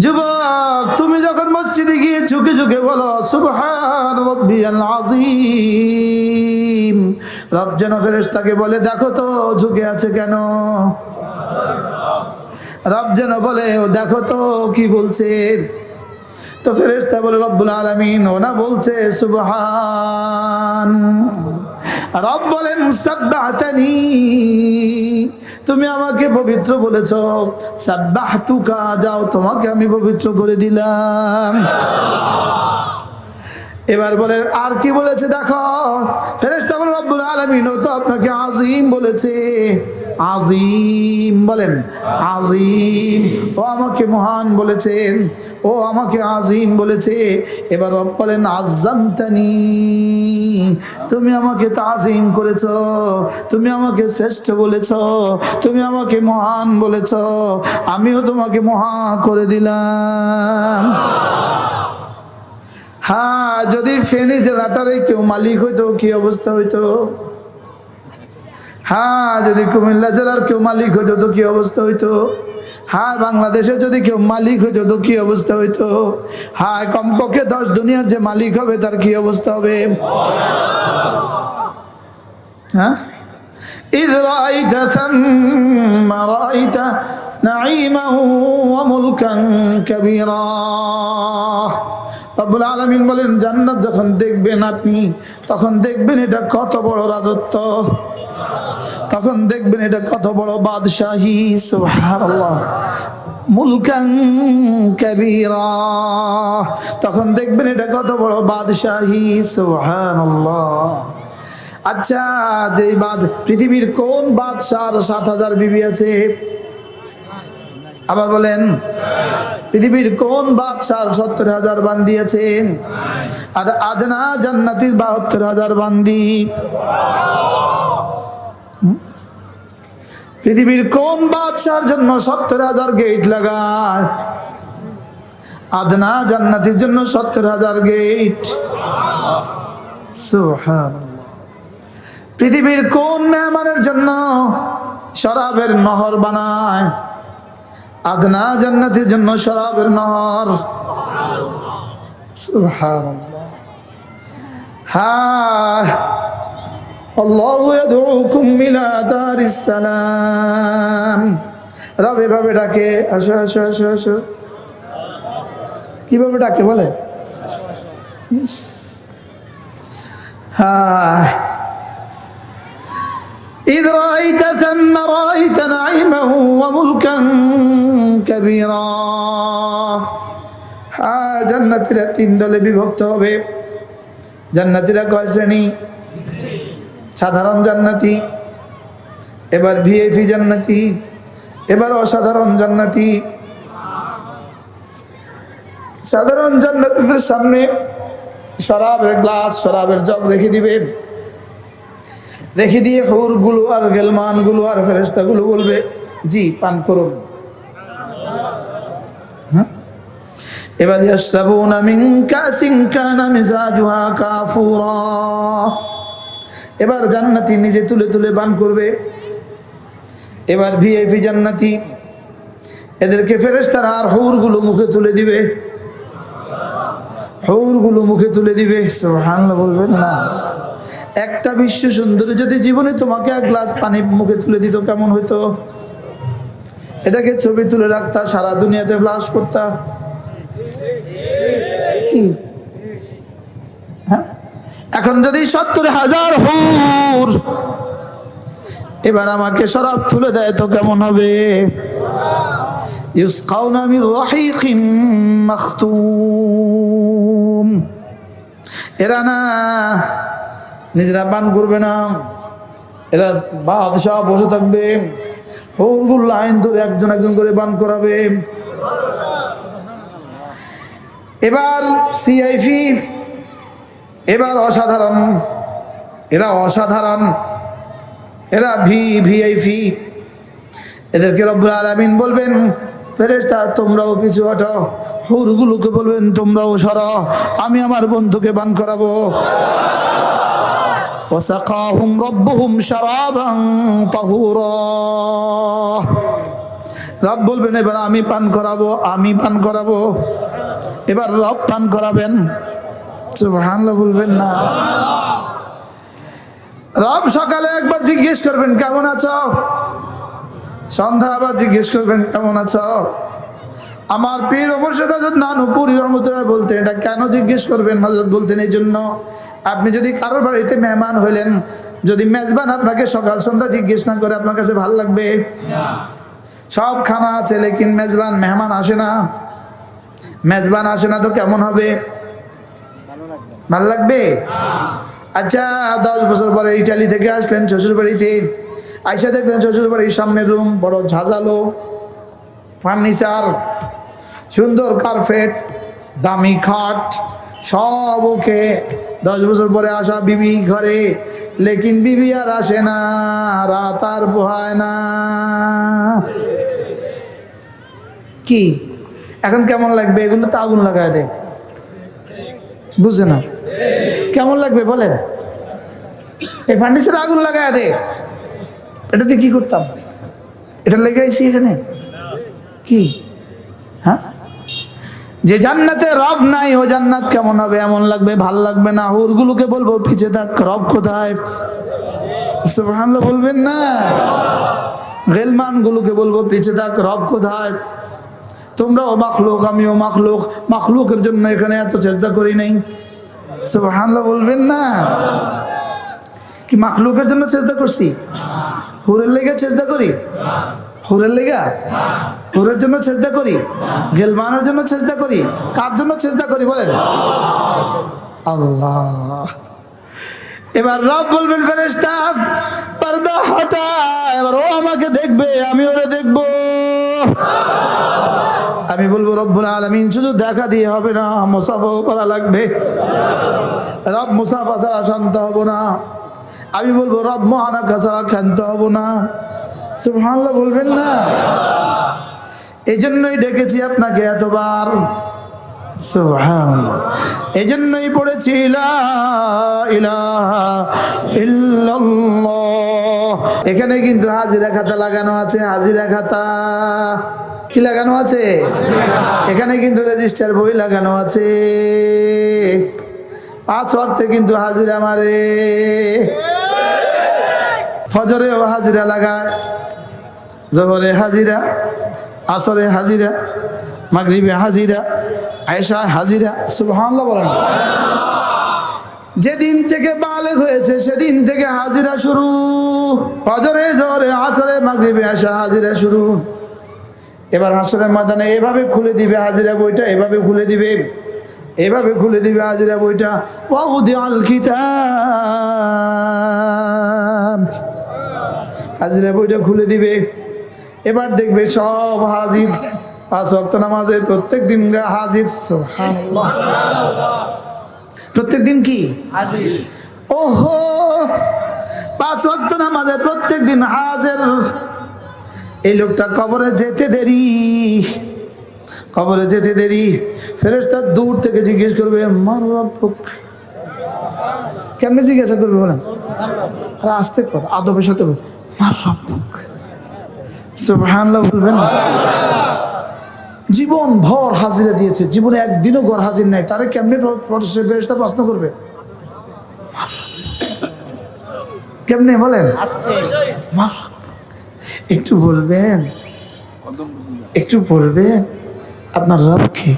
যুবক, তুমি যখন মসজিদে গিয়ে ঝুঁকে ঝুঁকে বলো সুবহান রাব্বিয়াল আযীম, রব যেন ফেরেশতাকে বলে দেখো তো ঝুঁকে আছে কেন। রব যেন বলে ও দেখো তো কি বলছে। তো ফেরেশতা বলে রব্বুল আলামিন ওনা বলছে সুবহান। রব বলেন সাব্বাহতানি, তুমি আমাকে পবিত্র বলেছ, সাব্বাহতুকা, যাও তোমাকে আমি পবিত্র করে দিলাম। এবার বলে আর কি বলেছে দেখো। ফেরেশতা বলে রব্বুল আলামিন ও তো আপনাকে আযীম বলেছে। আযীম বলেন, আযীম, ও আমাকে মহান বলেছেন, ও আমাকে আযীম বলেছে। এবার রব বলেন আযযামতানি, তুমি আমাকে তাযীম করেছ, তুমি আমাকে শ্রেষ্ঠ বলেছ, তুমি আমাকে মহান বলেছ, আমিও তোমাকে মহা করে দিলাম। হ্যাঁ, যদি ফেনী জেলাটারে কেউ মালিক হইতো কি অবস্থা হইতো। হ্যাঁ, যদি কুমিল্লা জেলার কেউ মালিক হইতো তো কি অবস্থা হইতো। হ্যাঁ, বাংলাদেশে যদি কেউ মালিক হইতো তো কি অবস্থা হইতো। হ্যাঁ, কমপক্ষে 10 দুনিয়ার যে মালিক হবে তার কি অবস্থা হবে। হ্যাঁ, إذ رأيت ثم رأيت نعيما وملكا كبيرا। রব্বুল আলামিন বলেন জান্নাত যখন দেখবেন আপনি, তখন দেখবেন এটা কত বড় রাজত্ব, তখন দেখবেন এটা কত বড় বাদশাহী। সুবহানাল্লাহ। মুলকান কাবীরা, তখন দেখবেন এটা কত বড় বাদশাহী। সুবহানাল্লাহ। আচ্ছা, যে পৃথিবীর কোন বাদশার 7000 বিবি আছে? আবার বলেন, পৃথিবীর কোন বাদশার 70,000 বান্দি আছেন? আর আদনা জান্নাতীর 72,000 বান্দি। পৃথিবীর কোন বাদশার জন্য 70,000 গেট লাগায়? আদনা জান্নাতীর জন্য 70,000 গেট। সুবহানাল্লাহ। পৃথিবীর কোন মেহমানের জন্য শরাবের নহর বানায়? আদনা জান্নাতের জন্য শরাবের নহর। সুবহানাল্লাহ। হ্যাঁ, আল্লাহু ইয়াদউকুম ইলা দারিস সালাম। রব এভাবে ডাকে, আসো আসো আসো আসো। কিভাবে ডাকে বলে? হ্যাঁ, إذ رأيت ثم رأيت نعيما وملكا كبيرا। হ্যাঁ, জান্নাতীরা 3 দলে বিভক্ত হবে। জান্নাতীরা কয় শ্রেণী? সাধারণ জান্নাতি, এবার ভিআইপি জান্নাতি, এবার অসাধারণ জান্নাতি। সাধারণ জান্নাতীদের সামনে শরাবের গ্লাস, শরাবের জগ রেখে দিবে। রেখে দিয়ে হুরগুলো আর গেলমানগুলো আর ফেরেশতাগুলো বলবে জি পান করুন। এবার ইয়াশরাবুনা মিন কাসিন কানা মিজাজুহা কাফুরা। এবার জান্নাতি নিজে তুলে তুলে পান করবে। এবার ভিআইপি জান্নাতি, এদেরকে ফেরেশতারা আর হুরগুলো মুখে তুলে দিবে, হুরগুলো মুখে তুলে দিবে। সুবহানাল্লাহ বলবেন না? একটা বিশ্ব সুন্দরী যদি জীবনে তোমাকে 1 গ্লাস পানি মুখে তুলে দিত কেমন হইতো? এটাকে ছবি তুলে রাখতা, সারা দুনিয়াতে ফ্লাশ করতা। কি হ্যাঁ, এখন যদি 70,000 হুর এবার আমাকে শরাব তুলে দেয় তো কেমন হবে? ইউসকাউনা মির রাহিকিম মাখতুম। এরা না নিজেরা পান করবে না, এরা বাদশাহ বসে থাকবে, হুরগুলো লাইন ধরে একজন একজন করে পান করাবে। এবার সিআইপি, এবার অসাধারণ, এরা অসাধারণ, এরা ভিআইপি। এদেরকে রব্বুল আলামিন বলবেন ফেরেশতা তোমরাও পিছু হটো, হুরগুলোকে বলবেন তোমরাও সরো, আমি আমার বন্ধুকে পান করাবো। ওয়াসাকাহুম রাব্বুহুম শারাবান তাহুরা। রব বলবেন এবার আমি পান করাবো, আমি পান করাবো। এবার রব পান করাবেন, সুবহানাল্লাহ বলবেন না? রব সকালে একবার জিজ্ঞেস করবেন কেমন আছো, সন্ধ্যা আবার জিজ্ঞেস করবেন কেমন আছো। আমার পীর মুর্শিদ হযরত নানুপুরী রহমাতুল্লাহ বলতেন, এটা কেন জিজ্ঞেস করবেন? হযরত বলতেন এই জন্য, আপনি যদি কারোর বাড়িতে মেহমান হইলেন, যদি মেজবান আপনাকে সকাল সন্ধ্যা জিজ্ঞেস না করে, আপনার কাছে ভালো লাগবে? সব খানা আছে, লেকিন মেহমান আসে না। মেজবান আসে না তো কেমন হবে? ভালো লাগবে? আচ্ছা, 10 বছর পরে ইটালি থেকে আসলেন শ্বশুর বাড়িতে, আইসা দেখলেন শ্বশুর বাড়ির সামনের রুম বড় ঝাঁঝালো, ফার্নিচার, সুন্দর কার্পেট, দামি খাট, সব ওকে। 10 বছর পরে আসা বিবি ঘরে, লেকিন বিবি আর আসে না, রাত আর পোহায় না। কি এখন কেমন লাগবে? এগুলো তো আগুন লাগায় দেয়, বুঝে না? কেমন লাগবে বলেন? এই ফার্নিচারে আগুন লাগায় দে, এটাতে কি করতাম? এটা লেগাইছি এখানে কি? হ্যাঁ, যে জান্নাতে রব নাই, ও জান্নাত কেমন হবে? এমন লাগবে, ভাল লাগবে না। হুরগুলোকে বলবো পিছে থাক, রব কোথায়? সুবহানাল্লাহ বলবেন না? গেলমান গুলোকে বলবো পিছে থাক, রব কোথায়? তোমরাও মাখলুক, আমিও মাখলুক, মাখলুকের জন্য এখানে এত চেষ্টা করি নাই। সুবহানাল্লাহ বলবেন না? কি মাখলুকের জন্য চেষ্টা করছি? হুরের লেগে চেষ্টা করি? হুরের লেগা? হুরের জন্য চেষ্টা করি? গেলমানের জন্য চেষ্টা করি? কার জন্য চেষ্টা করি বলেন? আল্লাহ। এবার রব বলবেন ফেরেশতা পর্দা হটা, এবার ও আমাকে দেখবে, আমি ওরে দেখবো। আমি বলবো রব্বুল আলামিন শুধু দেখা দিয়ে হবে না, মুসাফা করা লাগবে। রব মুসাফা ছাড়া শান্ত হব না। আমি বলবো রব মুআনাকা ছাড়া ক্ষান্ত হব না। সুবহানাল্লাহ বলবেন না? এই জন্যই ডেকেছি আপনাকে এতবার। সুবহানাল্লাহ, এই জন্যই পড়েছি লা ইলাহা ইল্লাল্লাহ। এখানে কিন্তু হাজিরা খাতা লাগানো আছে, হাজিরা খাতা কি লাগানো আছে? এখানে কিন্তু রেজিস্টার বই লাগানো আছে। 5 ওয়াক্তে কিন্তু হাজিরা মারে, ফজরেও হাজিরা লাগায়, জোহরে হাজিরা, আসরে হাজিরা, মাগরিবে হাজিরা, আয়েশা হাজিরা। সুবহানাল্লাহ বলেন। যেদিন থেকে বালেগ হয়েছে সেদিন থেকে হাজিরা শুরু। ফজরে, জোহরে, আসরে, মাগরিবে, আয়েশা হাজিরা শুরু। এবার হাসরের ময়দানে এভাবে খুলে দিবে হাজিরা বইটা, এভাবে খুলে দিবে, এভাবে খুলে দিবে হাজিরা বইটা। ওয়াউদিআল কিতাব, হাজিরা বইটা খুলে দিবে। এবার দেখবে সব হাজির, 5 ওয়াক্ত নামাজে প্রত্যেক দিন হাজির। সুবহানাল্লাহ, প্রত্যেক দিন কি হাজির? ওহো, 5 ওয়াক্ত নামাজে প্রত্যেক দিন হাজির। এই লোকটা কবরে যেতে দেরি, কবরে যেতে দেরি। ফেরেশতা দূর থেকে জিজ্ঞেস করবে মার রব্বুক। কেমনে জিজ্ঞাসা করবে বলেন? আর আস্তে কর, আদবের সাথে বল, মার রব্বুক। সুবহানাল্লাহ বলবেন না? জীবন ভর হাজিরা দিয়েছে, জীবনে একদিনও ঘর হাজির নাই, তারে কেমনে ফেরেশতা প্রশ্ন করবে? কেমনে বলেন? আস্তে, মার রব্বুক। একটু বলবেন, একটু বলবেন আপনার রবকে।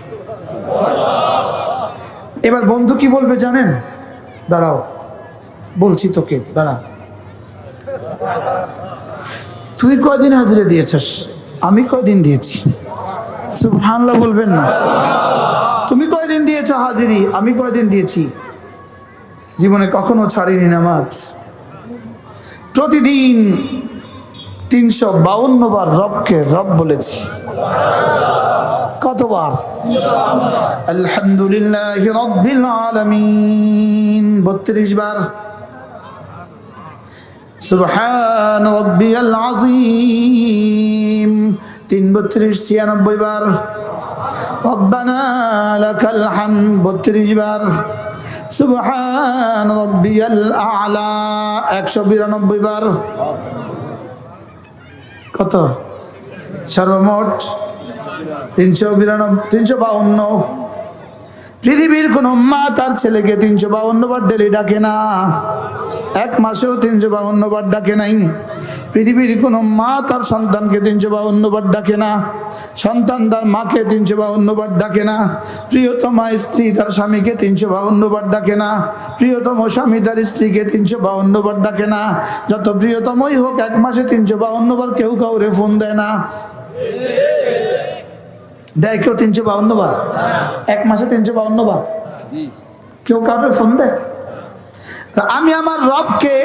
এবার বন্ধু কি বলবে জানেন? দাঁড়াও বলছি তোকে, দাঁড়া। তুই কয়দিন হাজিরা দিয়েছিস? আমি কয়দিন দিয়েছি? সুবহানাল্লাহ বলবেন না? তুমি কয়দিন দিয়েছো হাজিরি? আমি কয়দিন দিয়েছি? জীবনে কখনো ছাড়িনি নামাজ। প্রতিদিন 352 বার রবকে রব বলেছি। কতবার? আলহামদুলিল্লাহি রাব্বিল আলামিন 32 বার। সুবহান রাব্বিয়াল আযীম 3 32 96 বার। রব্বানা লাকাল হামদ 32 বার। সুবহান রাব্বিয়াল আ'লা 192 বার। কত? সর্বমোট 352। পৃথিবীর কোন মা তার ছেলেকে 352 বার ডেলি ডাকে না, এক মাসেও 352 বার ডাকে নাই। পৃথিবীর কোন মা তার সন্তানকে 352 বার ডাকে না, সন্তান তার মাকে 352 বার ডাকে না, প্রিয়তমা স্ত্রী তার স্বামীকে 352 বার ডাকে না, প্রিয়তম স্বামী তার স্ত্রীকে 352 বার ডাকে না। যত প্রিয়তমই হোক এক মাসে 352 বার কেউ কাউরে ফোন দেয় না। দেয় কেউ 352 বার? এক মাসে 352 বার কেউ কাউরে ফোন দেয়? আমি আমার রবকে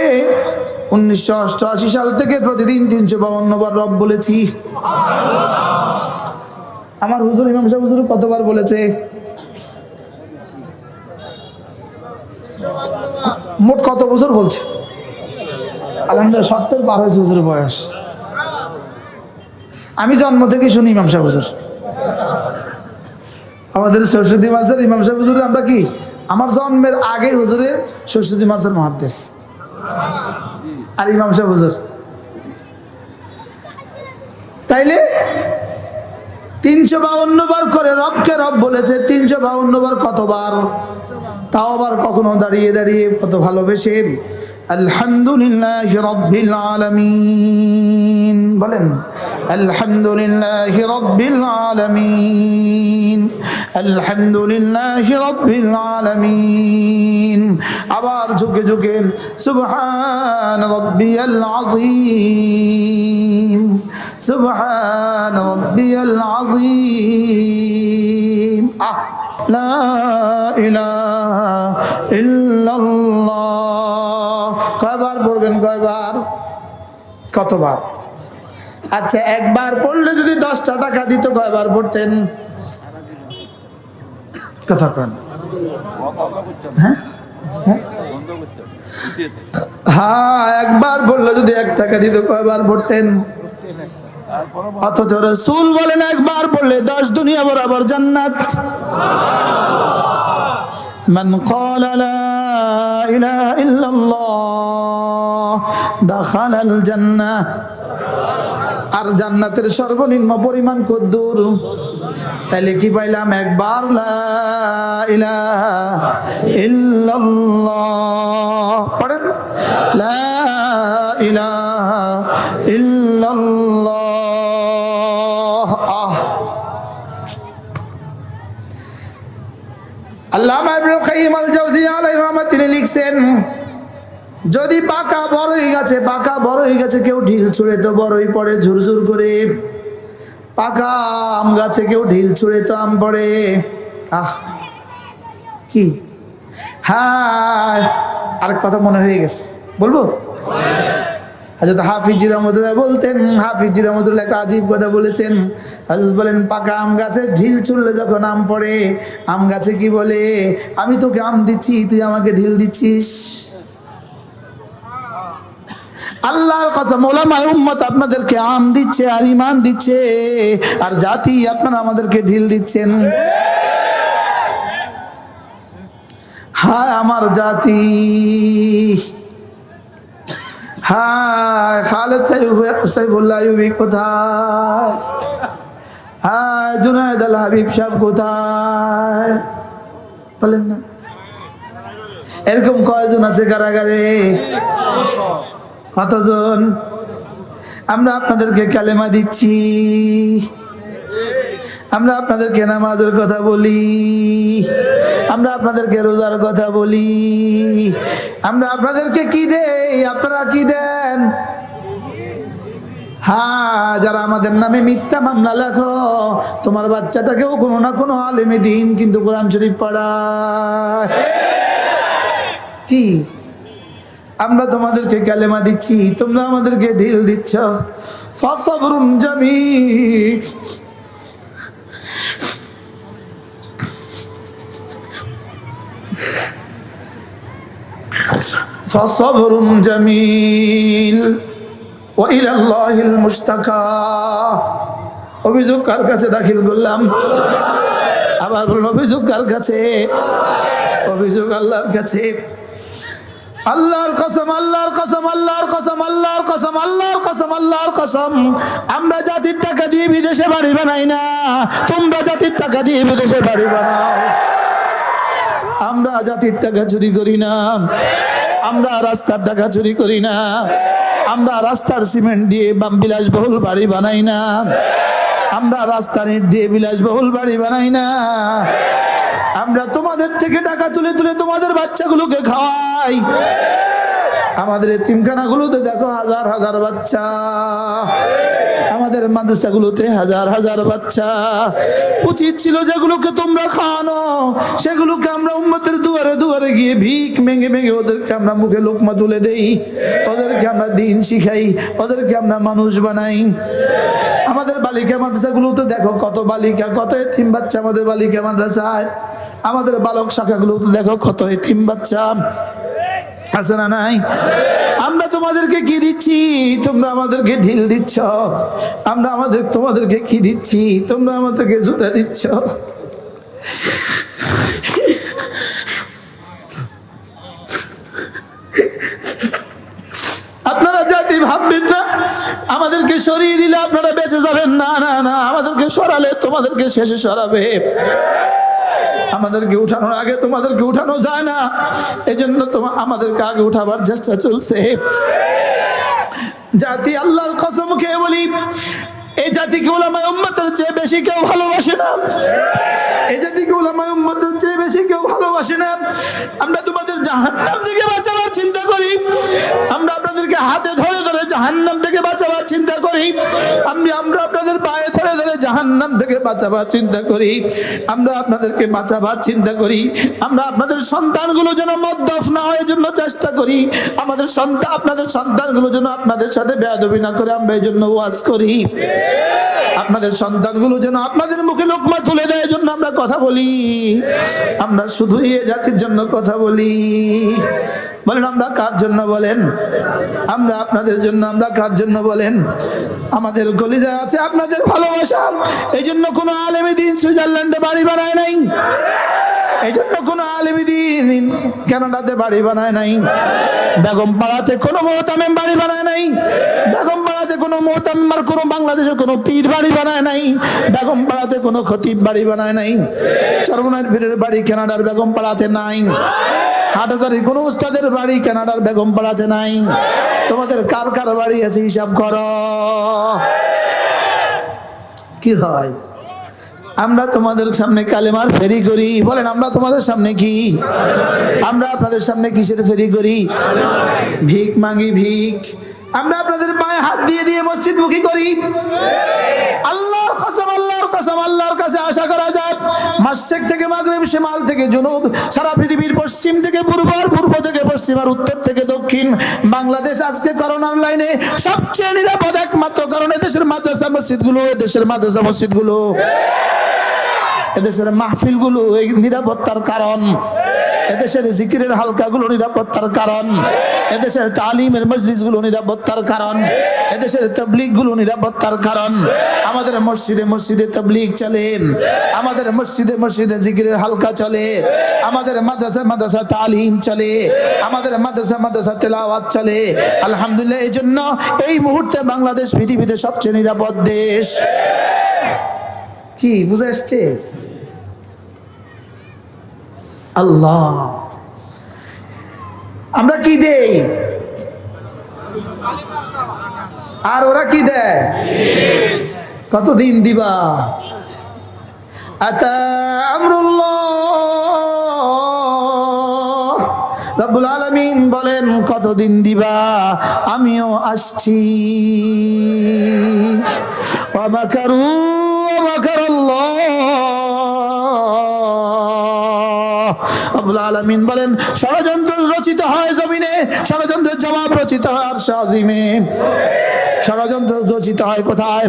1988 সাল থেকে প্রতিদিন 352 বার রব বলেছি। আমার হুজুর ইমাম সাহেব হুজুর কতবার বলেছে? মোট কত বছর বলছে? আলহামদুলিল্লাহ 70 পার হয়েছে হুজুরের বয়স। আমি জন্ম থেকে শুনি ইমাম সাহেব হুজুর। আমাদের সরস্বতী মাসের ইমাম সাহেব হুজুরে আমরা কি, আমার জন্মের আগে হুজুরে সরস্বতী মাসের মুহাদ্দিস আর ইমাম সাহেব হুজুর। তাইলে 352 বার করে রবকে রব বলেছে। 352 বার কতবার? তাও আবার কখনো দাঁড়িয়ে দাঁড়িয়ে কত ভালোবেসে। আলহামদুলিল্লাহি রাব্বিল আলামিন বলেন, আলহামদুলিল্লাহি রাব্বিল আলামিন, আলহামদুলিল্লাহি রাব্বিল আলামিন। আবার ঝুঁকে ঝুঁকে সুবহান রাব্বিয়াল আযীম, সুবহান রাব্বিয়াল আযীম। লা ইলাহা ইল্লাল্লাহ। কয়বার পড়বেন? কয়বার? কতবার? আচ্ছা, একবার পড়লে যদি 10টা টাকা দিত কয়বার পড়তেন? কথা কেন? হ্যাঁ, একবার পড়লে যদি 1 টাকা দিত কয়বার পড়তেন? অথচ রাসূল বলেন একবার পড়লে 10 দুনিয়া বরাবর জান্নাত। মান ক্বালা লা ইলাহা ইল্লাল্লাহ দাখালাল জান্নাহ। আর জান্নাতের সর্বনিম্ন পরিমাণ কদ্দুর? তাইলে কি পাইলাম? একবার লা ইলাহা ইল্লাল্লাহ পড়েন, লা ইলাহা ইল্লাল্লাহ। আল্লামা ইবনুল কাইয়িম আল জাওজিয়া আলাইহির রহমাত তিনি লিখছেন, যদি পাকা বড়ই গাছে কেউ ঢিল ছুঁড়ে তো বড়ই পড়ে ঝুরঝুর করে, পাকা আম গাছে কেউ ঢিল ছুঁড়ে তো আম পড়ে। কি? হ্যাঁ, আরেক কথা মনে হয়ে গেছে, বলবো? হযরত হাফিজি রহমাতুল্লাহ বলতেন, হাফিজি রহমাতুল্লাহ একটা আজীব কথা বলেছেন। হযরত বলেন, পাকা আম গাছে ঢিল ছুঁড়লে যখন আম পড়ে, আম গাছে কি বলে? আমি তোকে আম দিচ্ছি, তুই আমাকে ঢিল দিচ্ছিস। আল্লাহর কসম, ওলামায়ে উম্মত আপনাদেরকে আম দিচ্ছে আর ঈমান দিচ্ছে, আর জাতি আপনারা আমাদেরকে ঢিল দিচ্ছেন। হায় আমার জাতি, হায় খালেদ সাইফুল্লাহ আইয়ুবী কোথায়? হায় জুনায়েদ আল হাবিব সাহেব কোথায়? বলেন না। এরকম কয়জন আছে কারাগারে? কতজন? আমরা আপনাদেরকে কালেমা দিচ্ছি, আমরা আপনাদেরকে নামাজের কথা বলি, আমরা আপনাদেরকে রোজার কথা বলি, আমরা আপনাদেরকে কি দেই? আপনারা কি দেন? হ্যাঁ, যারা আমাদের নামে মিথ্যা মামলা লেখো, তোমার বাচ্চাটাকেও কোনো না কোনো আলেমে দ্বীন কিন্তু কোরআন শরীফ পড়ায়। কি? আমরা তোমাদেরকে কালেমা দিচ্ছি, তোমরা আমাদেরকে ঢিল দিচ্ছ। ফাসবরুন জামিল, ফাসবরুন জামিল ওয়া ইলাল্লাহিল মুশতাকা। অভিযোগ কার কাছে দাখিল করলাম? আবার বলুন, অভিযোগ কার কাছে? অভিযোগ আল্লাহর কাছে। আল্লাহর কসম, আল্লাহর কসম, আল্লাহর কসম, আল্লাহর কসম, আল্লাহর কসম, আল্লাহর কসম, আমরা জাতির টাকা দিয়ে বিদেশে বাড়ি বানাই না, তোমরা জাতির টাকা দিয়ে বিদেশে বাড়ি বানাও। আমরা জাতির টাকা চুরি করি না, আমরা রাস্তার টাকা চুরি করি না, আমরা রাস্তার সিমেন্ট দিয়ে বিলাসবহুল বাড়ি বানাই না, আমরা রাস্তার ইট দিয়ে বিলাসবহুল বাড়ি বানাই না। আমরা তোমাদের থেকে টাকা তুলে তুলে তোমাদের বাচ্চাগুলোকে খাওয়াই। আমাদের এতিমখানাগুলোতে দেখো হাজার হাজার বাচ্চা, আমাদের মাদ্রাসাগুলোতে হাজার হাজার বাচ্চা। উচিত ছিল যেগুলোকে তোমরা খাওয়ানো, সেগুলোকে আমরা উম্মতের দুয়ারে দুয়ারে গিয়ে ভিক ভেঙে ভেঙে ওদেরকে আমরা মুখে লোকমা তুলে দেই, ওদেরকে আমরা দিন শিখাই, ওদেরকে আমরা মানুষ বানাই। আমাদের বালিকা মাদ্রাসাগুলোতে দেখো কত বালিকা, কত এতিম বাচ্চা আমাদের বালিকা মাদ্রাসায়। আমাদের বালক শাখাগুলোতে দেখো কত এতিম বাচ্চা আছে না নাই? আমরা তোমাদেরকে কি দিচ্ছি? তোমরা আমাদেরকে ঢিল দিচ্ছ। আমরা তোমাদেরকে কি দিচ্ছি? তোমরা আমাদেরকে জুতা দিচ্ছ। আপনারা জাতি ভাববেন না আমাদেরকে সরিয়ে দিলে আপনারা বেঁচে যাবেন, না না না, আমাদেরকে সরালে তোমাদেরকে শেষে সরাবে। আমাদেরকে উঠানোর আগে তোমাদেরকে উঠানো যায় না, এই জন্য আমাদেরকে আগে উঠাবার চেষ্টা চলছে। জাতি আল্লাহর কসম খেয়ে বলি, এই জাতিকে উলামায়ে উম্মতের চেয়ে বেশি কেউ ভালোবাসে না, এই জাতিকে উলামায়ে উম্মতের চেয়ে বেশি কেউ ভালোবাসে না। আমরা তোমাদের জাহান্নাম থেকে বাঁচাবার চিন্তা করি, আমরা আপনাদেরকে হাতে ধরে ধরে জাহান্নাম থেকে বাঁচাবার চিন্তা করি, আমরা আপনাদের পায়ে ধরে ধরে জাহান্নাম থেকে বাঁচাবার চিন্তা করি, আমরা আপনাদেরকে বাঁচাবার চিন্তা করি। আমরা আপনাদের সন্তানগুলো যেন মদ্যপ না হয় জন্য চেষ্টা করি, আপনাদের সন্তানগুলো যেন আপনাদের সাথে বেয়াদবি না করে, আমরা এই জন্য ওয়াজ করি। আপনাদের সন্তানগুলো যেন আপনাদের মুখে লোকমা তুলে দেয় জন্য আমরা কথা বলি। আমরা শুধুই এ জাতির জন্য কথা বলি। বলেন আমরা কার জন্য? বলেন আমরা আপনাদের জন্য। আমরা কার জন্য? বলেন আমাদের কলিজায় আছে আপনাদের ভালোবাসা। এই জন্য কোনো আলেমে দ্বীন সুইজারল্যান্ডে বাড়ি বানায় নাই, এই জন্য কোনো আলেমে দ্বীন কানাডাতে বাড়ি বানায় নাই, বেগমপাড়াতে কোনো মোহতামিম বাড়ি বানায় নাই, বেগমপাড়াতে কোনো মোহতামিম আর কোনো বাংলাদেশের কোনো পীর বাড়ি বানায় নাই, বেগমপাড়াতে কোনো খতিব বাড়ি বানায় নাই, চরমনাইয়ের পীরের বাড়ি কানাডার বেগমপাড়াতে নাই, হাটহাজারীর কোনো উস্তাদের বাড়ি কানাডার বেগমপাড়াতে নাই। তোমাদের কার কার বাড়ি আছে হিসাব করো। কি হয়? আমরা তোমাদের সামনে কালেমার ফেরি করি। বলেন আমরা তোমাদের সামনে কি? আমরা আপনাদের সামনে কিসের ফেরি করি? ভিক মাগি, ভিক। আমরা আপনাদের পায়ে হাত দিয়ে দিয়ে মসজিদ মুখী করি। আল্লাহর কসম, আল্লাহর কসম, আল্লাহর কাছে আশা করা যায় মাশরিক থেকে মাগরিব, শিমাল থেকে জুনুব, সারা পৃথিবীর পশ্চিম থেকে পূর্ব, আর পূর্ব থেকে পশ্চিম, আর উত্তর থেকে দক্ষিণ, বাংলাদেশ আজকে করোনার লাইনে সবচেয়ে নিরাপদ একমাত্র কারণ এদেশের মাদ্রাসা মসজিদগুলো, এদেশের মাদ্রাসা মসজিদগুলো, এদেশের মাহফিলগুলো এই নিরাপত্তার কারণ, এদেশের জিকিরের হালকাগুলো নিরাপত্তার কারণ, এদেশের তালিমের মজলিসগুলো নিরাপত্তার কারণ, এদেশের তাবলীগগুলো নিরাপত্তার কারণ। আমাদের মসজিদে মসজিদে তাবলীগ চলে, আমাদের মসজিদে মসজিদে জিকিরের হালকা চলে, আমাদের মাদ্রাসা মাদ্রাসা তালিম চলে, আমাদের মাদ্রাসা মাদ্রাসা তেলাওয়াত চলে। আলহামদুলিল্লাহ, এই জন্য এই মুহূর্তে বাংলাদেশ পৃথিবীতে সবচেয়ে নিরাপদ দেশ। কি বুঝে আসছে? আল্লাহ, আমরা কি দেই আর ওরা কি দেয়? কতদিন দিবা? আতা আমরুল্লাহ, রব্বুল আলামিন বলেন কতদিন দিবা? আমিও আসছি। ওয়া মাকারু ওয়া মাকারাল্লাহ, রব্বুল আলামিন বলেন ষড়যন্ত্র রচিত হয় জমিনে, ষড়যন্ত্রের জবাব রচিত হয় আরশে আজিমে। ষড়যন্ত্র রচিত হয় কোথায়?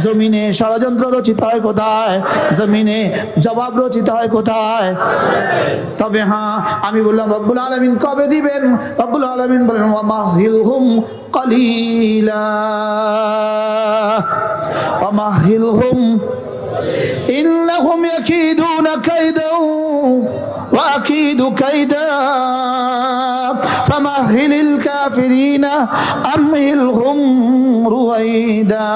জমিনে। ষড়যন্ত্র রচিত হয় কোথায়? জমিনে। জবাব রচিত হয় কোথায়? তবে হ্যাঁ, আমি বললাম রব্বুল আলামিন কবে দিবেন? রব্বুল আলামিন বলেন ওয়া মাহিলহুম কালিলা, ওয়া মাহিলহুম ইন্নাহুম ইয়াকিদুনা কাইদা ওয়া আকিদু কাইদা আমহিলহুম রুয়াইদা।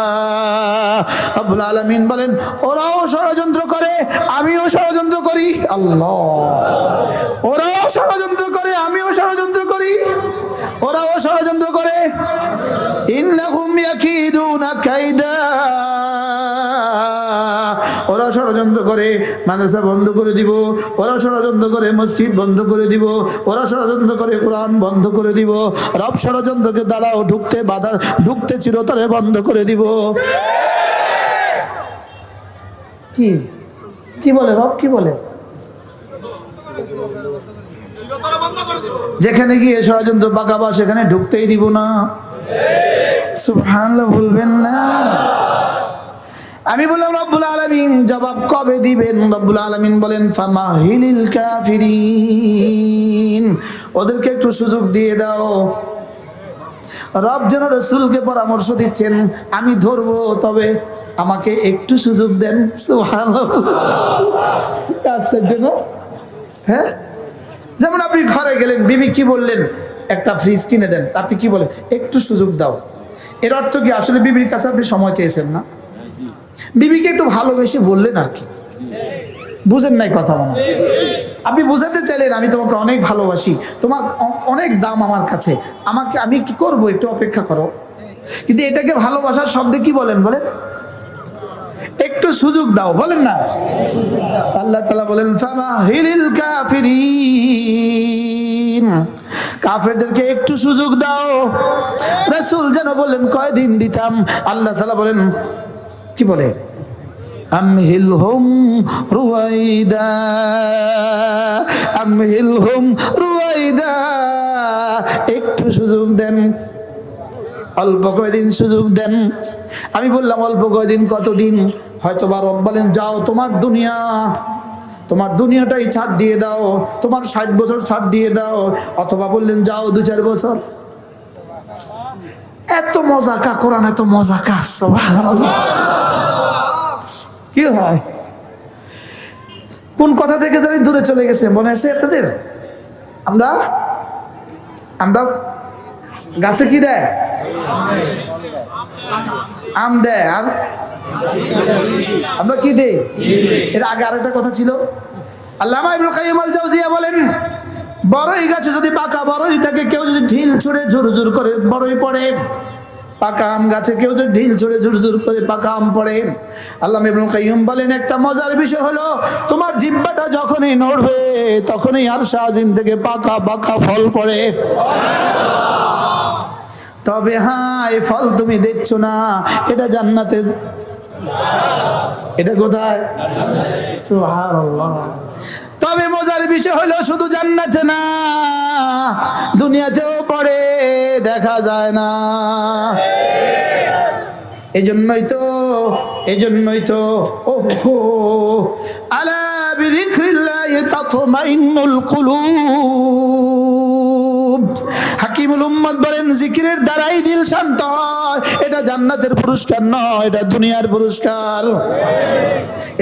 রব্বুল আলামিন বলেন ওরাও ষড়যন্ত্র করে আমিও ষড়যন্ত্র করি। আল্লাহ, ওরাও ষড়যন্ত্র করে আমিও ষড়যন্ত্র করি, ওরাও ষড়যন্ত্র করে। ইন্নাহুম ইয়াকিদুনা কাইদা, ওরা ষড়যন্ত্র করে মাদ্রাসা বন্ধ করে দিব, ওরা ষড়যন্ত্র করে মসজিদ বন্ধ করে দিব, ওরা ষড়যন্ত্র করে কোরআন বন্ধ করে দিব। রব ষড়যন্ত্রকে দাঁড়াও ঢুকতে বাধা, ঢুকতে চিরতরে বন্ধ করে দিব। কি কি বলে রব, কি বলে? যেখানে গিয়ে ষড়যন্ত্র পাকাবা সেখানে ঢুকতেই দিব না। সুবহানাল্লাহ বলবেন না? আমি বললাম রব্বুল আলামিন জবাব কবে দিবেন? রব্বুল আলামিন বলেন ফামাহিলিল কাফিরিন, ওদেরকে একটু সুযোগ দিয়ে দাও। রব যেন রাসূলকে পরামর্শ দিচ্ছেন, আমি ধরবো তবে আমাকে একটু সুযোগ দেন। সুবহানাল্লাহ, আশ্চর্য না? হ্যাঁ, যেমন আপনি ঘরে গেলেন, বিবি কি বললেন? একটা ফ্রিজ কিনে দেন। আপনি কি বলেন? একটু সুযোগ দাও। এর অর্থ কি আসলে বিবির কাছে আপনি সময় চেয়েছেন না? বিবিকে একটু ভালোবেসে বললেন আর কি। বুঝেন নাই কথা? মনে আপনি বুঝাতে চাইলেন আমি তোমাকে অনেক ভালোবাসি, তোমার অনেক দাম আমার কাছে, আমাকে আমি একটু করবো, একটু অপেক্ষা করো। কিন্তু এটাকে ভালোবাসার শব্দে কি বলেন? বলেন একটু সুযোগ দাও, বলেন না? আল্লাহ তাআলা বলেন ফামাহিলিল কাফিরিন, কাফেরদেরকে একটু সুযোগ দাও। রাসূল যেন বলেন কয়দিন দিতাম? আল্লাহ তাআলা বলেন কি বলে? আমহিলহুম রুয়াইদা, আমহিলহুম রুয়াইদা, একটু সুযোগ দেন, অল্প কয়দিন সুযোগ দেন। আমি বললাম অল্প কয়দিন কতদিন? হয়তো বা রব বলেন যাও তোমার দুনিয়া, তোমার দুনিয়াটাই ছাড় দিয়ে দাও, তোমার 60 বছর ছাড় দিয়ে দাও। অথবা বললেন যাও 2-4 বছর। এত মজা কা কোরআন, এত মজা কা। সুবহানাল্লাহ, কি হয়? কোন কথা থেকে জানি দূরে চলে গেছে, মনে আছে আপনাদের? আমরা আমরা গাছে কি দেয়? আম দেয়। আর আমরা কি দেই? এর আগে আরেকটা কথা ছিল। আল্লামা ইবনুল কাইয়্যিম আল জাওজিয়া বলেন বড়ই গাছে যদি পাকা বড়ই থাকে, কেউ যদি ঢিল ছুঁড়ে ঝুরঝুর করে বড়ই পড়ে, পাকা আম গাছে কেউ যদি ঢিল ছুঁড়ে ঝুরঝুর করে পাকা আম পড়ে। আল্লামা ইবনুল কাইয়্যিম বলেন একটা মজার বিষয় হলো তোমার জিহ্বাটা যখনই নড়বে তখনই আরশ আজিম থেকে পাকা পাকা ফল পড়ে। তবে হ্যাঁ, এই ফল তুমি দেখছো না, এটা জান্নাতে। এটা কোথায়? সুবহানাল্লাহ। তবে মজার বিষয় হলো শুধু জান্নাতে না, দুনিয়াতেও পড়ে, দেখা যায় না। এজন্যই তো ওহো আলা বিযিকরিল্লাহি তাতমাইন্নুল কুলুব। হাকিমুল উম্মত বলেন জিকিরের দ্বারাই দিল শান্ত হয়। এটা জান্নাতের পুরস্কার নয়, এটা দুনিয়ার পুরস্কার।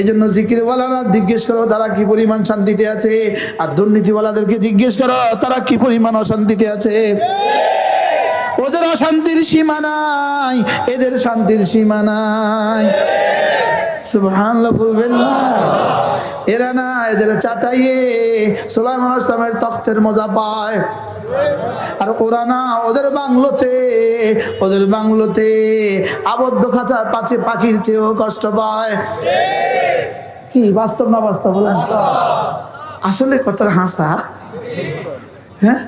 এজন্য জিকিরওয়ালারা জিজ্ঞেস করো তারা কি পরিমাণ শান্তিতে আছে, আর দুর্নীতিওয়ালাদেরকে জিজ্ঞেস করো তারা কি পরিমাণ অশান্তিতে আছে। ওদের অশান্তির সীমা নাই, এদের শান্তির সীমা নাই। সুবহানাল্লাহ বলবেন না? এরা না, এদের চাটাইয়ে সুলাইমান আলাইহিস সালামের তখতের মজা পায়, আর ওরা না, ওদের বাংলোতে আবদ্ধ খাঁচা পাছে পাখির চেয়েও কষ্ট পায়। কি বাস্তব না বাস্তব? আসলে কত হাসা। হ্যাঁ,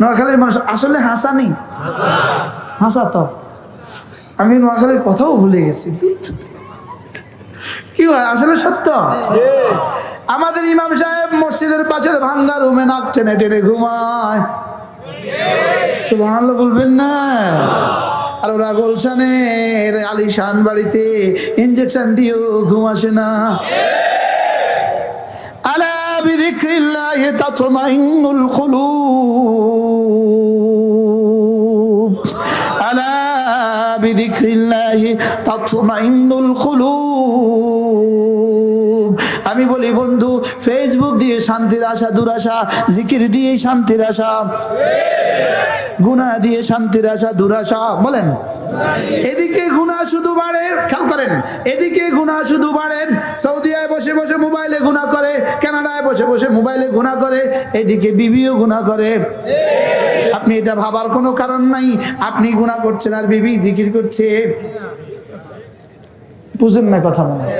নোয়াখালীর মানুষ আসলে হাসা নেই, হাসা তো। আমি নোয়াখালীর কথাও ভুলে গেছি। কি হয় আসলে সত্য। আমাদের ইমাম সাহেব মসজিদের পাশের ভাঙ্গা রুমে নাক টেনে টেনে ঘুমায়। সুবহানাল্লাহ বলবেন না? আর ওরা গুলশানের আলিশান বাড়িতে ইনজেকশন দিয়েও ঘুম আসে না। আলা বিযিকরিল্লাহি তাতমাইন্নুল কুলুব, আলা বিযিকরিল্লাহি তাতমাইন্নুল কুলুব। আমি বলি বন্ধু, ফেসবুক দিয়ে শান্তির আশা দুরাশা, জিকির দিয়ে শান্তির আশা, গুনাহ দিয়ে শান্তির আশা দুরাশা। বলেন, এদিকে গুনাহ শুধু বাড়ে, খেয়াল করেন, এদিকে গুনাহ শুধু বাড়েন, সৌদিয়ায় বসে বসে মোবাইলে গুনাহ করে, কানাডায় বসে বসে মোবাইলে গুনাহ করে, এদিকে বিবিও গুনাহ করে। আপনি এটা ভাবার কোনো কারণ নাই, আপনি গুনাহ করছেন আর বিবি জিকির করছে। বুঝেন না কথা, মনে হয়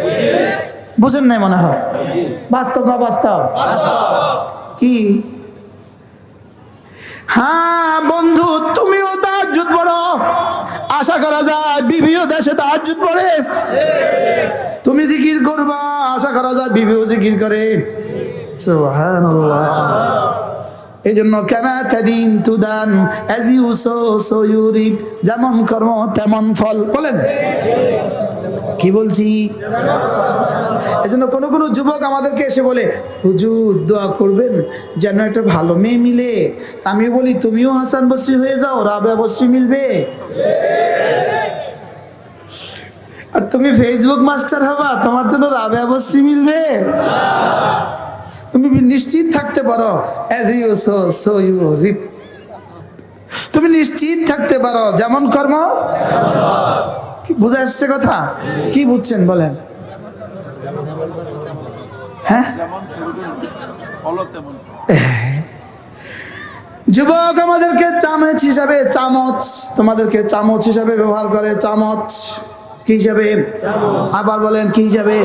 বুঝেন নাই, মনে হয় বাস্তব না বাস্তব কি? হ্যাঁ বন্ধু, তুমিও তাহাজ্জুদ পড়ো, আশা করা যায় বিবিও দেশে তাহাজ্জুদ পড়ে। তুমি জিকির করবা, আশা করা যায় বিবিও জিকির করে। সুবহানাল্লাহ। এই জন্য কামা তাদিন তুদান, as you sow so you reap, যেমন কর্ম তেমন ফল। বলেন, কি বলছি? এই জন্য কোনো কোনো যুবক আমাদেরকে এসে বলে, হুজুর দোয়া করবেন যেন একটা ভালো মেয়ে মিলে। আমি বলি, তুমিও হাসান বসরি হয়ে যাও, রাবেয়া বসরি মিলবে। আর তুমি ফেসবুক মাস্টার হবা, তোমার জন্য রাবেয়া বসরি মিলবে। তুমি নিশ্চিত থাকতে পারো, as you sow so you reap. তুমি নিশ্চিত থাকতে পারো, যেমন কর্ম। বুঝে আসছে কথা? কি বুঝছেন বলেন? হ্যাঁ, যুবক আমাদেরকে চামচ হিসাবে, চামচ তোমাদেরকে চামচ হিসাবে ব্যবহার করে। চামচ কি হিসাবে? আবার বলেন, কি হিসাবে?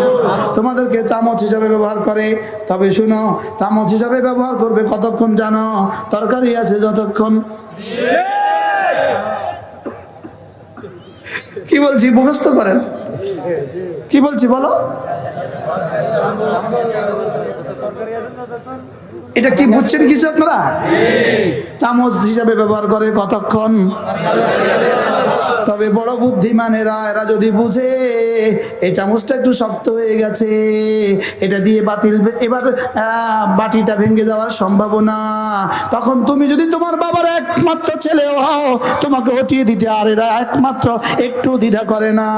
তোমাদেরকে চামচ হিসাবে ব্যবহার করে। তবে শুনো, চামচ হিসাবে ব্যবহার করবে কতক্ষণ জানো? তরকারি আছে যতক্ষণ। কি বলছি মুখস্থ করেন, কি বলছি বলো? এটা কি বুঝছেন কিছু আপনারা? চামচ হিসাবে ব্যবহার করে কতক্ষণ? তবে বড় বুদ্ধিমানেরা এরা যদি বুঝে এই চামচটা একটু শক্ত হয়ে গেছে, এটা দিয়ে বাতিল এবার বাটিটা ভেঙে যাওয়ার সম্ভাবনা, তখন তুমি যদি তোমার বাবার একমাত্র ছেলেও হও, তোমাকে হটিয়ে দিতে আর এরা একমাত্র একটু দ্বিধা করে না।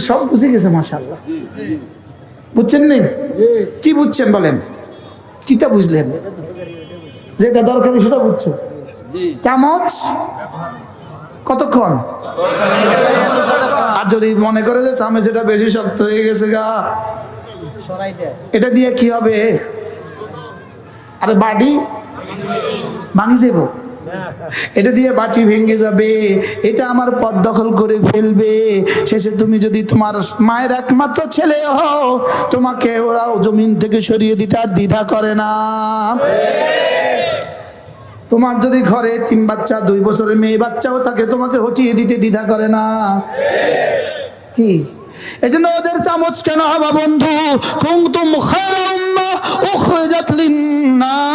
সব বুঝে গেছে মাশাআল্লাহ। বুঝছেন নি? কি বুঝছেন বলেন? কিটা বুঝলেন? যেটা দরকারি সেটা বুঝছো। চামচ কতক্ষণ? আর যদি মনে করে যে চামচ এটা বেশি শক্ত হয়ে গেছে গা, এটা দিয়ে কি হবে? আরে বাটি ভাঙি যাব, এটা দিয়ে বাটি ভেঙে যাবে, এটা আমার পথ দখল করে ফেলবে। শেষে তুমি যদি তোমার মায়ের একমাত্র ছেলে হও, তোমাকে ওরাও জমিন থেকে সরিয়ে দিতে আর দ্বিধা করে না। তোমার যদি ঘরে 3 বাচ্চা 2 বছরের মেয়ে বাচ্চাও থাকে, তোমাকে হটিয়ে দিতে দ্বিধা করে না। কি এজন্য ওদের চামচ কেন হবা বন্ধু? কুনতুম খায়রা উম্মাহ উখরিজাত লিন-নাস,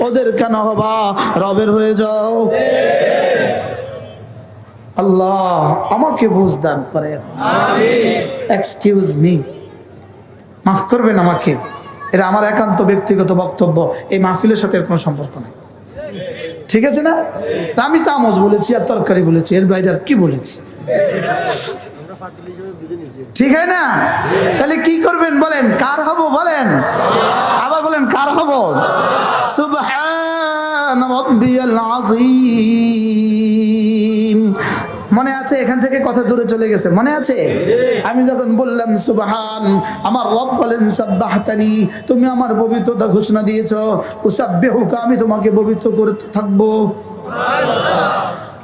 ওদের কেন হবা? রবের হয়ে যাও। আল্লাহ আমাকে বুঝ দান করেন, আমিন। এক্সকিউজ মি, মাফ করবেন আমাকে, এটা আমার একান্ত ব্যক্তিগত বক্তব্য, এই মাহফিলের সাথে কোনো সম্পর্ক নেই, ঠিক আছে না? আমি চামচ বলেছি আর তরকারি বলেছি, এর বাইরে আর কি বলেছি? ঠিক আছে না? তাহলে কি করবেন বলেন? কার হব বলেন? আবার বলেন, কার হব? সুবহান রাব্বিয়াল আযীম। মনে আছে? এখান থেকে কথা দূরে চলে গেছে, মনে আছে? আমি যখন বললাম সুবহান, আমার রব বলেন সাব্বাহতানি, তুমি আমার পবিত্রতা ঘোষণা দিয়েছো। উসাব্বিহুকা, আমি তোমাকে পবিত্র করতে থাকবো।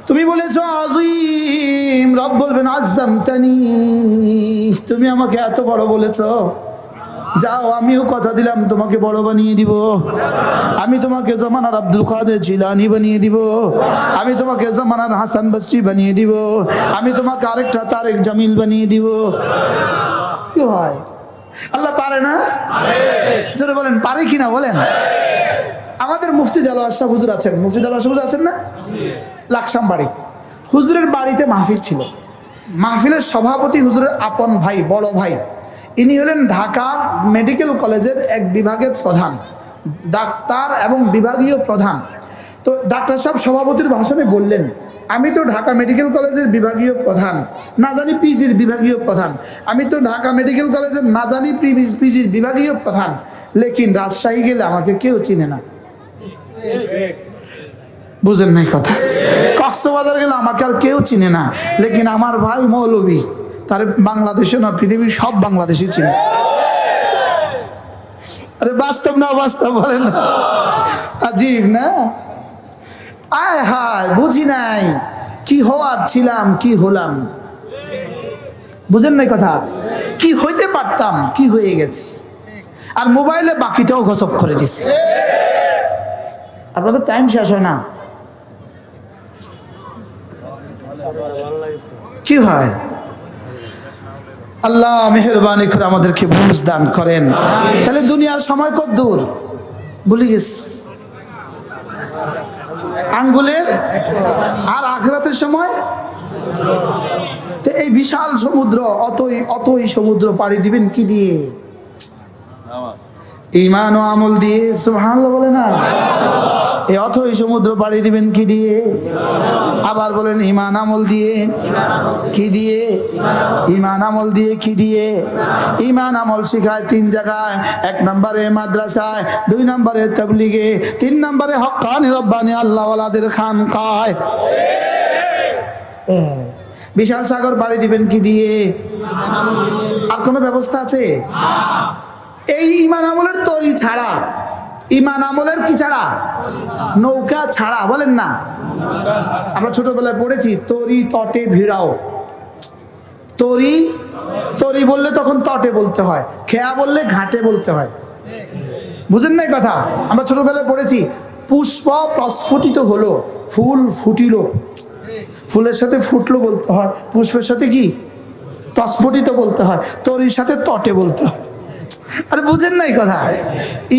তুমি বলেছো আযীম, রব বলবেন আযযামতানি, তুমি আমাকে এত বড় বলেছো, যাও আমিও কথা দিলাম তোমাকে বড় বানিয়ে দিব। আমি তোমাকে জামানার আব্দুল কাদের জিলানী বানিয়ে দিব, আমি তোমাকে জামানার হাসান বসরি বানিয়ে দিব, আমি তোমাকে আরেকটা তারেক জামিল বানিয়ে দিব। কি হয়? আল্লাহ পারে না? জোরে বলেন, পারে কিনা বলেন? আমাদের মুফতি দেলোয়ার শাহ হুজুর আছেন, মুফতি দেলোয়ার শাহ হুজুর আছেন না? লাকসাম বাড়ি। হুজুরের বাড়িতে মাহফিল ছিল। মাহফিলের সভাপতি হুজুরের আপন ভাই, বড় ভাই। ইনি হলেন ঢাকা মেডিকেল কলেজের এক বিভাগের প্রধান, ডাক্তার এবং বিভাগীয় প্রধান। তো ডাক্তার সাহেব সভাপতির ভাষণে বললেন আমি তো ঢাকা মেডিকেল কলেজের বিভাগীয় প্রধান, না জানি পিজির বিভাগীয় প্রধান। আমি তো ঢাকা মেডিকেল কলেজের না জানি পিজির বিভাগীয় প্রধান, লেকিন রাজশাহী গেলে আমাকে কেউ চিনে না। বুঝেন নাই কথা? কক্সবাজার গেলে আমাকে আর কেউ চিনে না, লেকিন আমার ভাই মৌলভী, তার বাংলাদেশে না পৃথিবীর সব বাংলাদেশি চিনে। আরে বাস্তব না বাস্তব বলেন? আজীব না? আয় হায়, বুঝি নাই কি হওয়ার ছিলাম, কি হলাম। বুঝেন নাই কথা? কি হইতে পারতাম, কি হয়ে গেছি। আর মোবাইলে বাকিটাও গসব করে দিছি। আপনাদের টাইম শেষ হয় না? কি হয়? আল্লাহ মেহেরবানি করে আমাদেরকে বুঝ দান করেন। তাহলে দুনিয়ার সময় কত দূর ভুলে গেছি, আঙ্গুলের। আর আখিরাতের সময় তো এই বিশাল সমুদ্র, অতই সমুদ্র পাড়ি দিবেন কি দিয়ে? ঈমান ও আমল দিয়ে। সুবহানাল্লাহ বলে না? এই অথই সমুদ্র পাড়ি দিবেন কি দিয়ে? আবার বলেন ঈমান আমল দিয়ে। কি দিয়ে? ঈমান আমল দিয়ে। কি দিয়ে? ঈমান আমল শিখায় তিন জায়গায়। 1 নম্বরে মাদ্রাসায়, 2 নম্বরে তাবলীগে, 3 নম্বরে হক্কানি রব্বানি আল্লাহওয়ালাদের খানকায়। বিশাল সাগর পাড়ি দিবেন কি দিয়ে? আর কোনো ব্যবস্থা আছে? এই ঈমান আমলের তরি ছাড়া, ঈমান আমলের কি ছাড়া? নৌকা ছাড়া। বলেন না? আমরা ছোটবেলায় পড়েছি, তরি তটে ভিড়াও। তরি, তরি বললে তখন তটে বলতে হয়, খেয়া বললে ঘাটে বলতে হয়। বুঝেন নাই কথা? আমরা ছোটবেলায় পড়েছি, পুষ্প প্রস্ফুটিত হলো, ফুল ফুটিল। ফুলের সাথে ফুটলো বলতে হয়, পুষ্পের সাথে কি প্রস্ফুটিত বলতে হয়, তরির সাথে তটে বলতে হয়। আরে বুঝেন নাই কথা?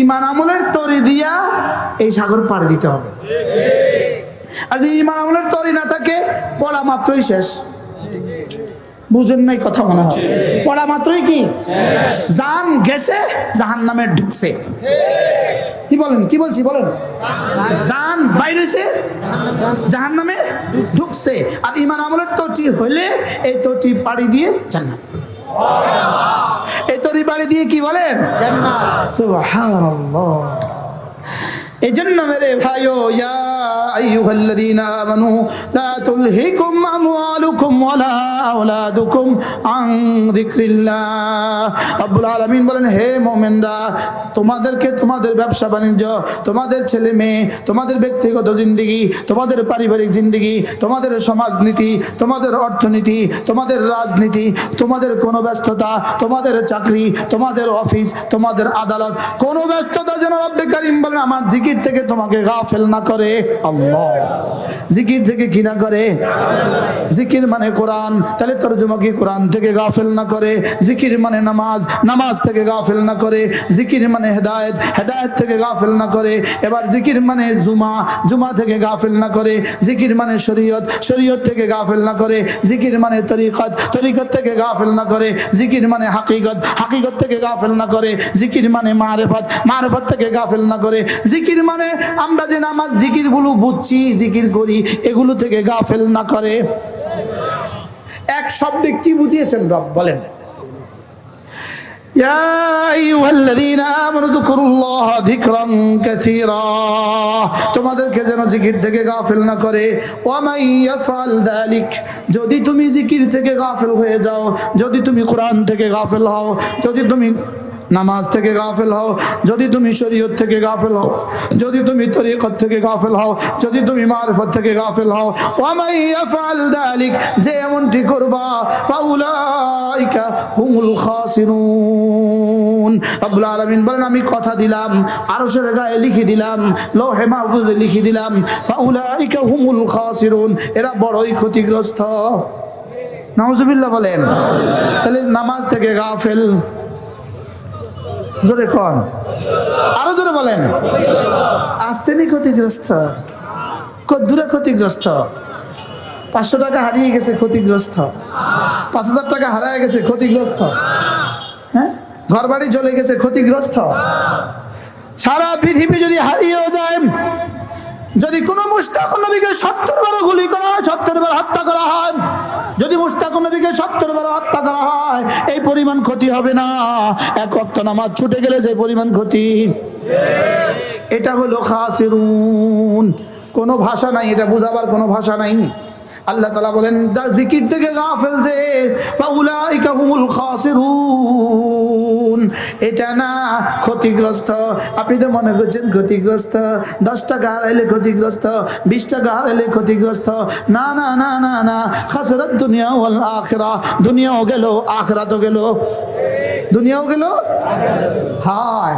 ঈমান আমলের তরি দিয়া এই সাগর পাড়ি দিতে হবে। আর যে ঈমান আমলের তরি না থাকে, পড়া মাত্রই শেষ। বুঝেন নাই কথা? মনে হয় পড়া মাত্রই কি জান গেছে, জাহান্নামে ঢুকছে। কি বলেন? কি বলছি বলেন? জান বাইরে হইছে, জাহান্নামে ঢুকছে। আর ঈমান আমলের তটি হইলে এই তটি পাড়ি দিয়ে জান্নাত। এই তরি পাড়ি দিয়ে কি বলেন? জান্নাত। সুবহানাল্লাহ। এই জন্য মেরে ভাইও, ইয়া আইয়ুহাল্লাযীনা আমানু লা তুলহিকুম আমওয়ালুকুম ওয়ালা আওলাদুকুম আন যিকরিল্লাহ। রব্বুল আলামিন বলেন, হে মুমিনরা, তোমাদেরকে তোমাদের ব্যবসা বাণিজ্য, তোমাদের ছেলে মেয়ে, তোমাদের ব্যক্তিগত জিন্দেগি, তোমাদের পারিবারিক জিন্দেগি, তোমাদের সমাজনীতি, তোমাদের অর্থনীতি, তোমাদের রাজনীতি, তোমাদের কোনো ব্যস্ততা, তোমাদের চাকরি, তোমাদের অফিস, তোমাদের আদালত, কোনো ব্যস্ততা যেন রব্বে কারীম বলেন আমার জিকির থেকে তোমাকে গাফেল না করে। আল্লাহ জিকির থেকে কি না করে? জিকির মানে কোরআন, তাহলে তরজমা কি? কোরআন থেকে গাফেল না করে। জিকির মানে নামাজ, নামাজ থেকে গাফেল না করে। জিকির মানে হেদায়েত, হেদায়েত থেকে গাফেল না করে। এবার জিকির মানে জুমা, জুমা থেকে গাফেল না করে। জিকির মানে শরীয়ত, শরীয়ত থেকে গাফেল না করে। জিকির মানে তরিকত, তরিকত থেকে গাফেল না করে। জিকির মানে হাকিকত, হাকিকত থেকে গাফেল না করে। জিকির মানে মারিফত, মারিফত থেকে গাফেল না করে। জিকির মানে আমরা যে নামাজ জিকিরগুলো বুঝছি, জিকির করি, এগুলো থেকে গাফেল না করে। এক শব্দে কি বুঝিয়েছেন রব বলেন? ইয়া আইয়ুহাল্লাযীনা আমানু যিকুরুল্লাহা যিকরান কাসীরা। তোমাদেরকে যেন জিকির থেকে গাফেল না করে। ওয়া মান ইয়াফআল যালিক, যদি তুমি জিকির থেকে গাফেল হয়ে যাও, যদি তুমি কোরআন থেকে গাফেল হও, যদি তুমি নামাজ থেকে গাফেল হও, যদি তুমি শরীয়ত থেকে গাফেল হও, যদি তুমি তরিকত থেকে গাফেল হও, যদি তুমি মারিফত থেকে গাফেল হও, ওয়া মান ইয়াফআল যালিক, যে এমনটি করবা, ফাউলাইকা হুমুল খাসিরুন। রব্বুল আলামিন বলেন, আমি কথা দিলাম, আরশের গায়ে লিখে দিলাম, লৌহে মাহফুজে লিখে দিলাম, ফাউলাইকা হুমুল খাসিরুন, এরা বড়ই ক্ষতিগ্রস্ত। নাউজুবিল্লাহ বলেন। তাহলে নামাজ থেকে গাফেল, জোরে কন, আরো জোরে বলেন। আসতে নি ক্ষতিগ্রস্ত, দূরে ক্ষতিগ্রস্ত। 500 টাকা হারিয়ে গেছে, ক্ষতিগ্রস্ত। 5000 টাকা হারিয়ে গেছে, ক্ষতিগ্রস্ত। হ্যাঁ, ঘর বাড়ি চলে গেছে, ক্ষতিগ্রস্ত। সারা পৃথিবী যদি হারিয়েও যায়, যদি কোনো মুশতাকুন নবীকে 70 বার গুলি করা হয়, 70 বার হত্যা করা হয়, যদি মুশতাকুন নবীকে 70 বার হত্যা করা হয়, এই পরিমাণ ক্ষতি হবে না এক ওয়াক্ত নামাজ ছুটে গেলে যে পরিমাণ ক্ষতি। এটা হলো খাসিরুন। কোনো ভাষা নাই, এটা বুঝাবার কোনো ভাষা নাই। আল্লাহ তাআলা বলেন জিকির থেকে গাফেল যে ফাউলাইকা হুমুল খাসিরুন, এটা না ক্ষতিগ্রস্ত। আপনি তো মনে করছেন ক্ষতিগ্রস্ত, 10 টাকা হারাইলে ক্ষতিগ্রস্ত, 20 টাকা হারাইলে ক্ষতিগ্রস্ত। না না না না না, খাসরাত দুনিয়া ওয়াল আখিরা, দুনিয়াও গেল আখিরাতও গেল, দুনিয়াও গেল। হ্যাঁ,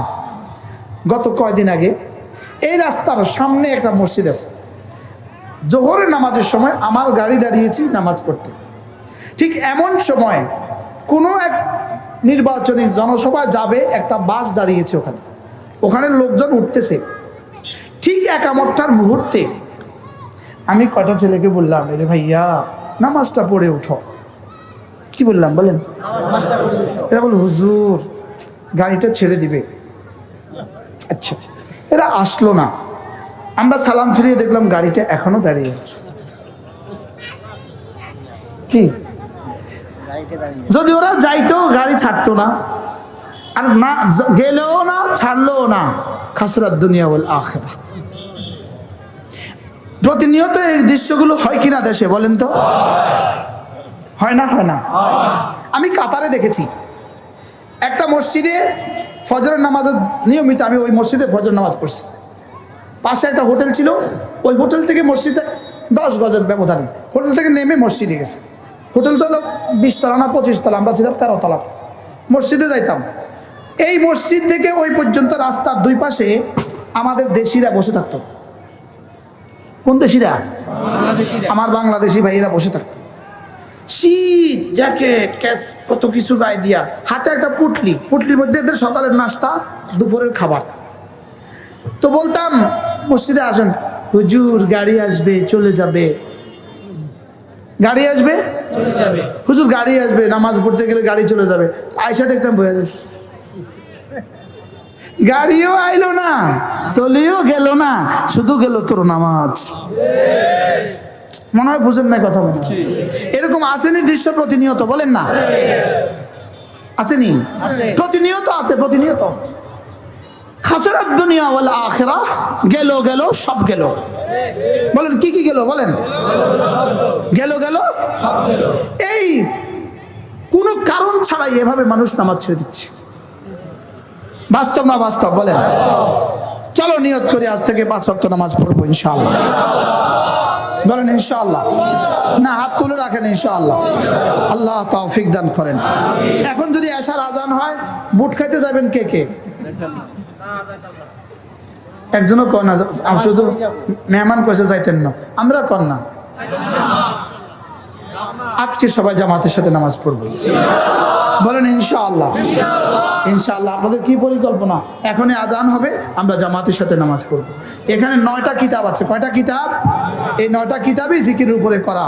গত কয়দিন আগে এই রাস্তার সামনে একটা মসজিদ আছে, জোহরের নামাজের সময় আমার গাড়ি দাঁড়িয়েছি নামাজ পড়তে। ঠিক এমন সময় কোনো এক নির্বাচনী জনসভা যাবে, একটা বাস দাঁড়িয়েছে ওখানে, ওখানে লোকজন উঠতেছে। ঠিক একামতটার মুহূর্তে আমি কটা ছেলেকে বললাম, এরে ভাইয়া নামাজটা পড়ে উঠো। কি বললাম বলেন? এরা বল হুজুর গাড়িটা ছেড়ে দিবে। আচ্ছা, এরা আসলো না। আমরা সালাম ফিরিয়ে দেখলাম গাড়িটা এখনো দাঁড়িয়ে আছে। কি যদি ওরা যাইতো গাড়ি ছাড়তো না, আর না গেলেও না ছাড়লেও না। খাসরাত দুনিয়া ওয়াল আখিরা। প্রতিনিয়ত এই দৃশ্যগুলো হয় কিনা দেশে বলেন তো? হয় না? হয় না? আমি কাতারে দেখেছি একটা মসজিদে ফজরের নামাজের নিয়মিত, আমি ওই মসজিদে ফজর নামাজ পড়ছি। পাশে একটা হোটেল ছিল, ওই হোটেল থেকে মসজিদে 10 গজের ব্যবধানে। হোটেল থেকে নেমে মসজিদে গেছে। হোটেলটা হলো 20 তলা না 25 তলা, আমরা ছিলাম 13 তলা। মসজিদে যাইতাম। এই মসজিদ থেকে ওই পর্যন্ত রাস্তার দুই পাশে আমাদের দেশিরা বসে থাকতো। কোন দেশিরা? আমার বাংলাদেশি ভাইয়েরা বসে থাকতো। শীত, জ্যাকেট, কত কিছু গায়ে দিয়া, হাতে একটা পুটলি, পুটলির মধ্যে এদের সকালের নাস্তা, দুপুরের খাবার। তো বলতাম মসজিদে আসেন, হুজুর গাড়ি আসবে চলে যাবে, গাড়ি আসবে চলে যাবে, হুজুর গাড়ি আসবে, নামাজ পড়তে গেলে গাড়ি চলে যাবে। আয়সা দেখতাম বয়ে যাচ্ছে, গাড়িও আইলো না, চলেও গেল না, শুধু গেল তোর নামাজ। মনে হয় বুঝেন না কথা। মনে হয় এরকম আসেনি দৃশ্য প্রতিনিয়ত, বলেন না আসেনি? প্রতিনিয়ত আছে, প্রতিনিয়ত। খাসরাত দুনিয়া ওয়াল আখিরা, গেল গেল সব গেল। বলেন কি কি গেল? বলেন গেল গেল সব গেল। এই কোনো কারণ ছাড়াই এভাবে মানুষ নামাজ ছেড়ে দিচ্ছে। বাস্তব না বাস্তব? বলেন। চলো নিয়ত করি আজ থেকে 5 ওয়াক্ত নামাজ পড়বো ইনশাআল্লাহ। বলেন ইনশাআল্লাহ। না হাত তুলে রাখেন ইনশাআল্লাহ। আল্লাহ তৌফিক দান করেন। এখন যদি এশার আজান হয়, বুট খাইতে যাবেন কে কে? একজনও কর না, শুধু মেহমান কইছে যাইতেন না, আমরা কর না। আজকে সবাই জামাতের সাথে নামাজ পড়বো, বলেন ইনশাআল্লাহ। ইনশাআল্লাহ। আপনাদের কি পরিকল্পনা? এখনই আজান হবে, আমরা জামাতের সাথে নামাজ পড়ব। এখানে 9টা কিতাব আছে। কয়টা কিতাব? এই 9টা কিতাবই জিকিরের উপরে করা,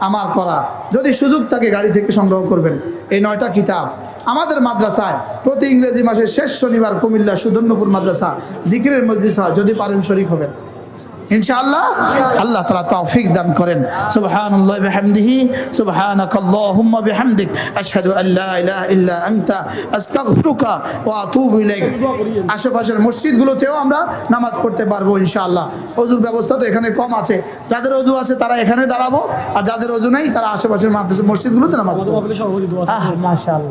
আমার করা। যদি সুযোগ থাকে গাড়ি থেকে সংগ্রহ করবেন। এই 9টা কিতাব আমাদের মাদ্রাসায় প্রতি ইংরেজি মাসের শেষ শনিবার কুমিল্লা সুধন্যপুর মাদ্রাসা জিকিরের মজলিস হয়, যদি পারেন শরীক হবেন ইনশাআল্লাহ। আল্লাহ তাআলা তৌফিক দান করেন। সুবহানাল্লাহি বিহামদিহি, সুবহানাকাল্লাহুম্মা বিহামদিক, আশহাদু আল লা ইলাহা ইল্লা আনতা, আস্তাগফিরুকা ওয়া আতুবু ইলাইক। আশেপাশের মসজিদগুলোতেও আমরা নামাজ পড়তে পারবো ইনশাআল্লাহ। ওযুর ব্যবস্থা তো এখানে কম আছে, যাদের ওযু আছে তারা এখানে দাঁড়াবো, আর যাদের ওযু নেই তারা আশেপাশের মাদ্রাসা মসজিদগুলোতে নামাজ পড়বে। মাশাআল্লাহ।